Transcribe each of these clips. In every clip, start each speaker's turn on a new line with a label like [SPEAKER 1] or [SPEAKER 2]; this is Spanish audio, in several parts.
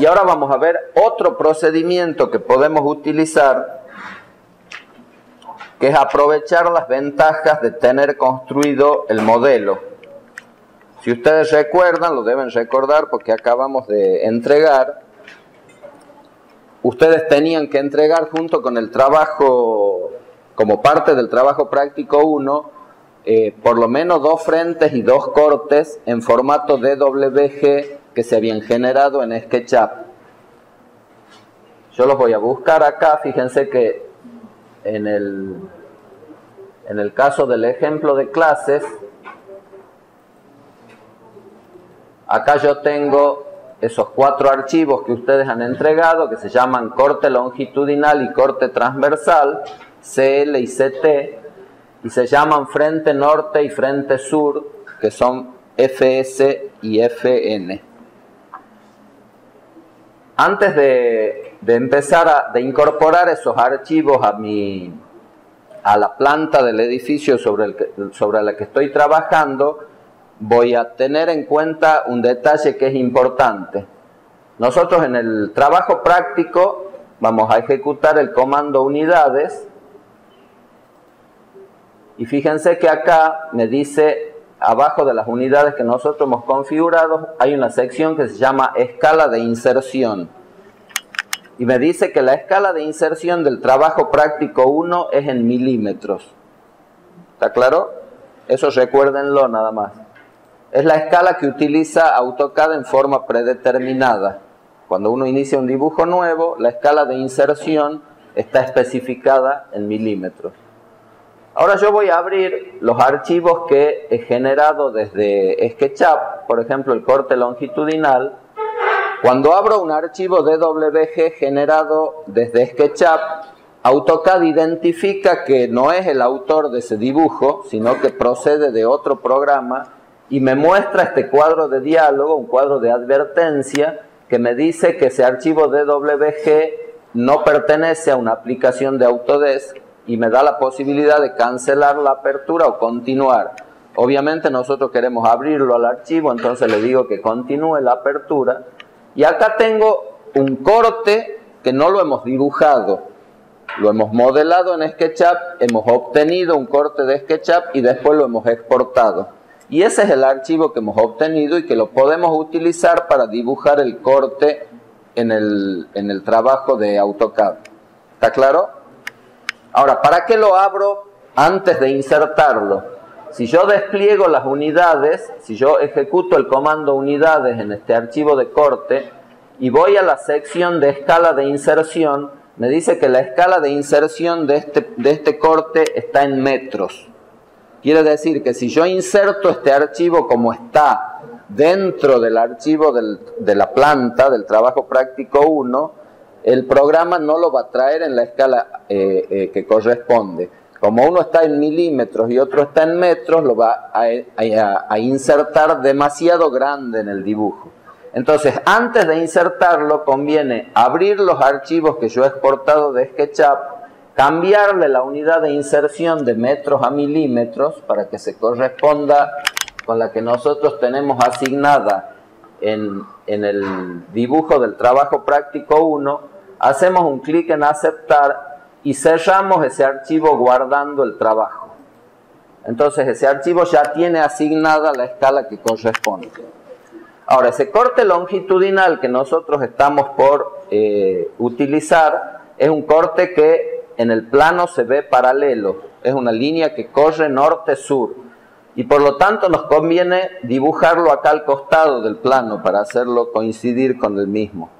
[SPEAKER 1] Y ahora vamos a ver otro procedimiento que podemos utilizar, que es aprovechar las ventajas de tener construido el modelo. Si ustedes recuerdan, lo deben recordar porque acabamos de entregar, ustedes tenían que entregar junto con el trabajo, como parte del trabajo práctico 1, por lo menos 2 frentes y 2 cortes en formato DWG que se habían generado en SketchUp. Yo los voy a buscar acá. Fíjense que en el caso del ejemplo de clases, acá yo tengo esos 4 archivos que ustedes han entregado, que se llaman corte longitudinal y corte transversal, CL y CT, y se llaman frente norte y frente sur, que son FS y FN. Antes de empezar de incorporar esos archivos a la planta del edificio sobre la que estoy trabajando, voy a tener en cuenta un detalle que es importante. Nosotros en el trabajo práctico vamos a ejecutar el comando unidades, y fíjense que acá me dice, abajo de las unidades que nosotros hemos configurado, hay una sección que se llama escala de inserción. Y me dice que la escala de inserción del trabajo práctico 1 es en milímetros. ¿Está claro? Eso recuérdenlo nada más. Es la escala que utiliza AutoCAD en forma predeterminada. Cuando uno inicia un dibujo nuevo, la escala de inserción está especificada en milímetros. Ahora yo voy a abrir los archivos que he generado desde SketchUp, por ejemplo el corte longitudinal. Cuando abro un archivo DWG generado desde SketchUp, AutoCAD identifica que no es el autor de ese dibujo, sino que procede de otro programa, y me muestra este cuadro de diálogo, un cuadro de advertencia, que me dice que ese archivo DWG no pertenece a una aplicación de Autodesk, y me da la posibilidad de cancelar la apertura o continuar. Obviamente nosotros queremos abrirlo al archivo, entonces le digo que continúe la apertura. Y acá tengo un corte que no lo hemos dibujado, lo hemos modelado en SketchUp, hemos obtenido un corte de SketchUp y después lo hemos exportado. Y ese es el archivo que hemos obtenido y que lo podemos utilizar para dibujar el corte en el trabajo de AutoCAD. ¿Está claro? Ahora, ¿para qué lo abro antes de insertarlo? Si yo despliego las unidades, si yo ejecuto el comando unidades en este archivo de corte y voy a la sección de escala de inserción, me dice que la escala de inserción de este corte está en metros. Quiere decir que si yo inserto este archivo como está dentro del archivo de la planta del trabajo práctico 1, el programa no lo va a traer en la escala que corresponde. Como uno está en milímetros y otro está en metros, lo va a insertar demasiado grande en el dibujo. Entonces, antes de insertarlo, conviene abrir los archivos que yo he exportado de SketchUp, cambiarle la unidad de inserción de metros a milímetros para que se corresponda con la que nosotros tenemos asignada en el dibujo del trabajo práctico 1, hacemos un clic en aceptar y cerramos ese archivo guardando el trabajo. Entonces ese archivo ya tiene asignada la escala que corresponde. Ahora, ese corte longitudinal que nosotros estamos por utilizar es un corte que en el plano se ve paralelo. Es una línea que corre norte-sur. Y por lo tanto nos conviene dibujarlo acá al costado del plano para hacerlo coincidir con el mismo.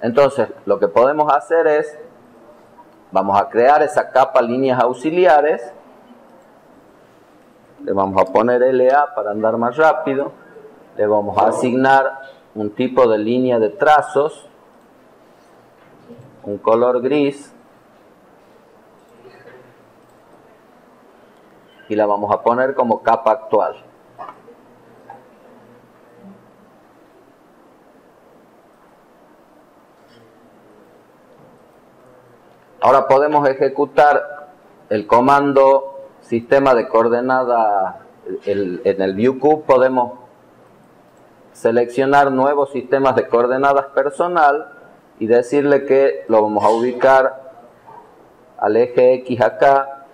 [SPEAKER 1] Entonces, lo que podemos hacer es, vamos a crear esa capa líneas auxiliares. Le vamos a poner LA para andar más rápido. Le vamos a asignar un tipo de línea de trazos, un color gris, y la vamos a poner como capa actual. Ahora podemos ejecutar el comando sistema de coordenada en el ViewCube. Podemos seleccionar nuevos sistemas de coordenadas personal y decirle que lo vamos a ubicar al eje X acá,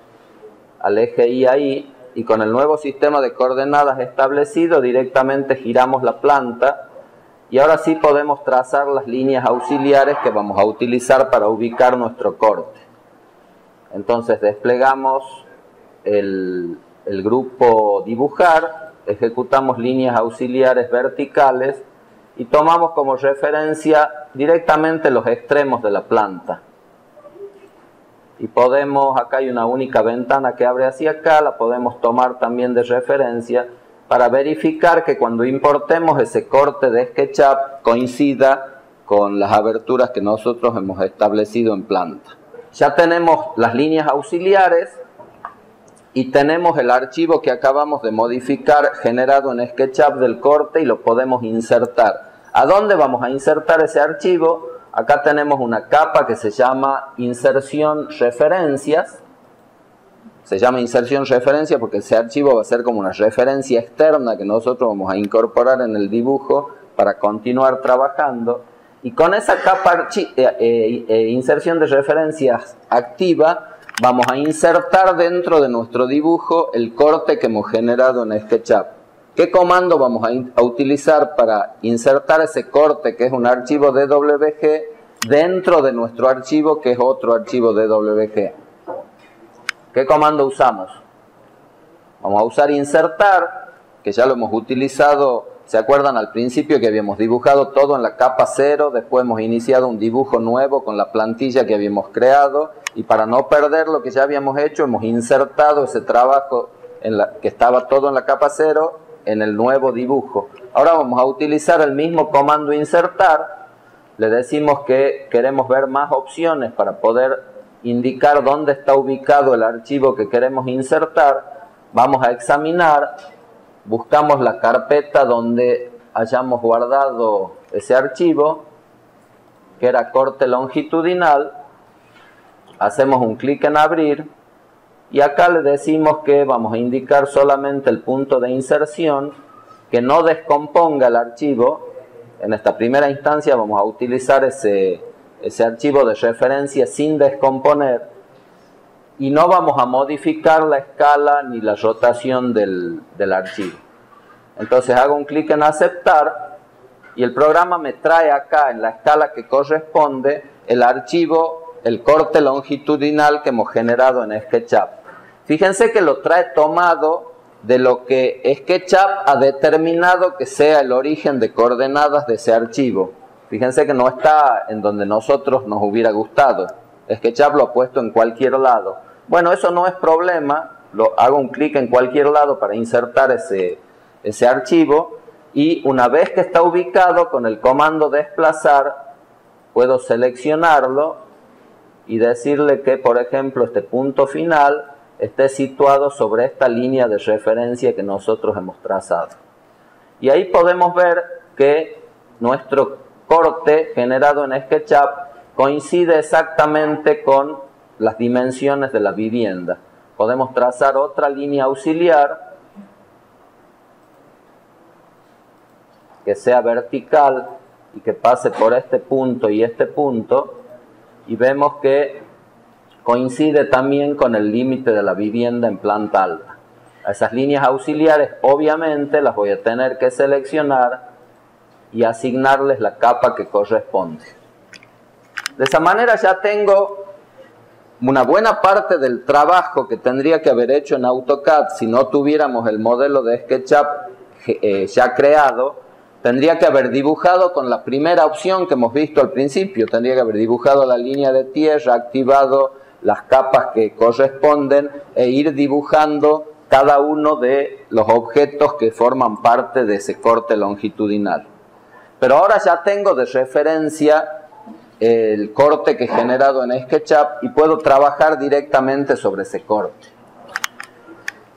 [SPEAKER 1] al eje Y ahí, y con el nuevo sistema de coordenadas establecido directamente giramos la planta y ahora sí podemos trazar las líneas auxiliares que vamos a utilizar para ubicar nuestro corte. Entonces desplegamos el grupo dibujar, ejecutamos líneas auxiliares verticales y tomamos como referencia directamente los extremos de la planta. Y podemos, acá hay una única ventana que abre hacia acá, la podemos tomar también de referencia para verificar que cuando importemos ese corte de SketchUp coincida con las aberturas que nosotros hemos establecido en planta. Ya tenemos las líneas auxiliares y tenemos el archivo que acabamos de modificar generado en SketchUp del corte y lo podemos insertar. ¿A dónde vamos a insertar ese archivo? Acá tenemos una capa que se llama inserción referencias. Se llama inserción referencia porque ese archivo va a ser como una referencia externa que nosotros vamos a incorporar en el dibujo para continuar trabajando. Y con esa capa inserción de referencias activa, vamos a insertar dentro de nuestro dibujo el corte que hemos generado en SketchUp. ¿Qué comando vamos a utilizar para insertar ese corte que es un archivo DWG dentro de nuestro archivo que es otro archivo DWG? ¿Qué comando usamos? Vamos a usar insertar, que ya lo hemos utilizado, ¿se acuerdan al principio que habíamos dibujado todo en la capa 0? Después hemos iniciado un dibujo nuevo con la plantilla que habíamos creado y para no perder lo que ya habíamos hecho hemos insertado ese trabajo que estaba todo en la capa 0 en el nuevo dibujo. Ahora vamos a utilizar el mismo comando insertar. Le decimos que queremos ver más opciones para poder indicar dónde está ubicado el archivo que queremos insertar. Vamos a examinar, buscamos la carpeta donde hayamos guardado ese archivo, que era corte longitudinal. Hacemos un clic en abrir. Y acá le decimos que vamos a indicar solamente el punto de inserción, que no descomponga el archivo. En esta primera instancia vamos a utilizar ese archivo de referencia sin descomponer y no vamos a modificar la escala ni la rotación del archivo. Entonces hago un clic en aceptar y el programa me trae acá en la escala que corresponde el archivo, el corte longitudinal que hemos generado en SketchUp. Fíjense que lo trae tomado de lo que SketchUp ha determinado que sea el origen de coordenadas de ese archivo. Fíjense que no está en donde nosotros nos hubiera gustado. SketchUp lo ha puesto en cualquier lado. Bueno, eso no es problema. Hago un clic en cualquier lado para insertar ese archivo y una vez que está ubicado con el comando desplazar puedo seleccionarlo y decirle que, por ejemplo, este punto final esté situado sobre esta línea de referencia que nosotros hemos trazado. Y ahí podemos ver que nuestro corte generado en SketchUp coincide exactamente con las dimensiones de la vivienda. Podemos trazar otra línea auxiliar que sea vertical y que pase por este punto y vemos que coincide también con el límite de la vivienda en planta alta. A esas líneas auxiliares obviamente las voy a tener que seleccionar y asignarles la capa que corresponde. De esa manera ya tengo una buena parte del trabajo que tendría que haber hecho en AutoCAD si no tuviéramos el modelo de SketchUp ya creado. Tendría que haber dibujado con la primera opción que hemos visto al principio. Tendría que haber dibujado la línea de tierra, activado las capas que corresponden e ir dibujando cada uno de los objetos que forman parte de ese corte longitudinal. Pero ahora ya tengo de referencia el corte que he generado en SketchUp y puedo trabajar directamente sobre ese corte.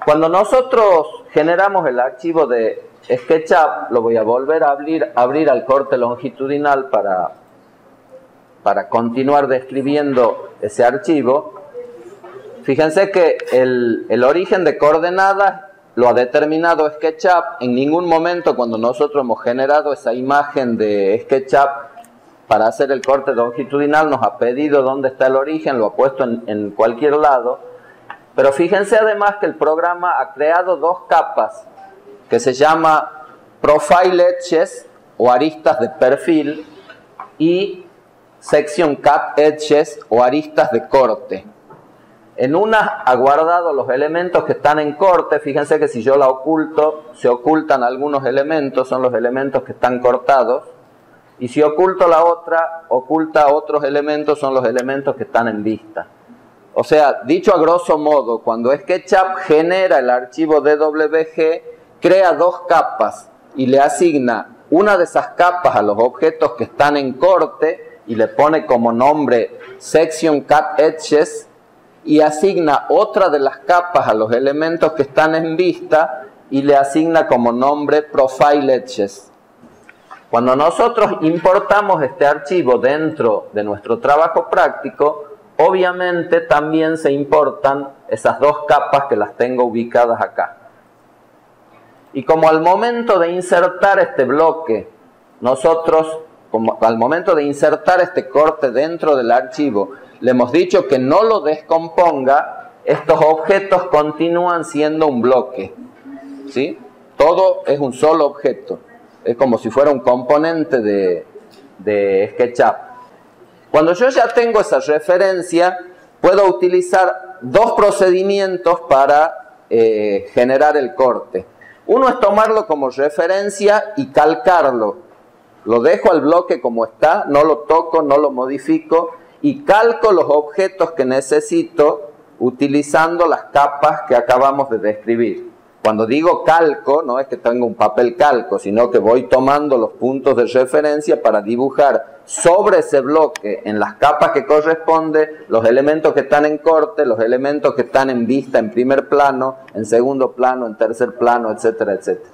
[SPEAKER 1] Cuando nosotros generamos el archivo de SketchUp, lo voy a volver a abrir al corte longitudinal para continuar describiendo ese archivo. Fíjense que el origen de coordenadas lo ha determinado SketchUp. En ningún momento cuando nosotros hemos generado esa imagen de SketchUp para hacer el corte longitudinal nos ha pedido dónde está el origen, lo ha puesto en cualquier lado. Pero fíjense además que el programa ha creado dos capas que se llama Profile Edges o aristas de perfil y Section Cut Edges o aristas de corte. En una ha guardado los elementos que están en corte. Fíjense que si yo la oculto, se ocultan algunos elementos, son los elementos que están cortados. Y si oculto la otra, oculta otros elementos, son los elementos que están en vista. O sea, dicho a grosso modo, cuando SketchUp genera el archivo DWG, crea dos capas y le asigna una de esas capas a los objetos que están en corte y le pone como nombre Section Cut Edges, y asigna otra de las capas a los elementos que están en vista y le asigna como nombre Profile Edges. Cuando nosotros importamos este archivo dentro de nuestro trabajo práctico, obviamente también se importan esas dos capas que las tengo ubicadas acá. Y como al momento de insertar este bloque, nosotros, al momento de insertar este corte dentro del archivo, le hemos dicho que no lo descomponga, estos objetos continúan siendo un bloque, ¿sí? Todo es un solo objeto, es como si fuera un componente de SketchUp. Cuando yo ya tengo esa referencia, puedo utilizar dos procedimientos para generar el corte. Uno es tomarlo como referencia y calcarlo. Lo dejo al bloque como está, no lo toco, no lo modifico, y calco los objetos que necesito utilizando las capas que acabamos de describir. Cuando digo calco, no es que tenga un papel calco, sino que voy tomando los puntos de referencia para dibujar sobre ese bloque, en las capas que corresponde, los elementos que están en corte, los elementos que están en vista en primer plano, en segundo plano, en tercer plano, etcétera, etcétera.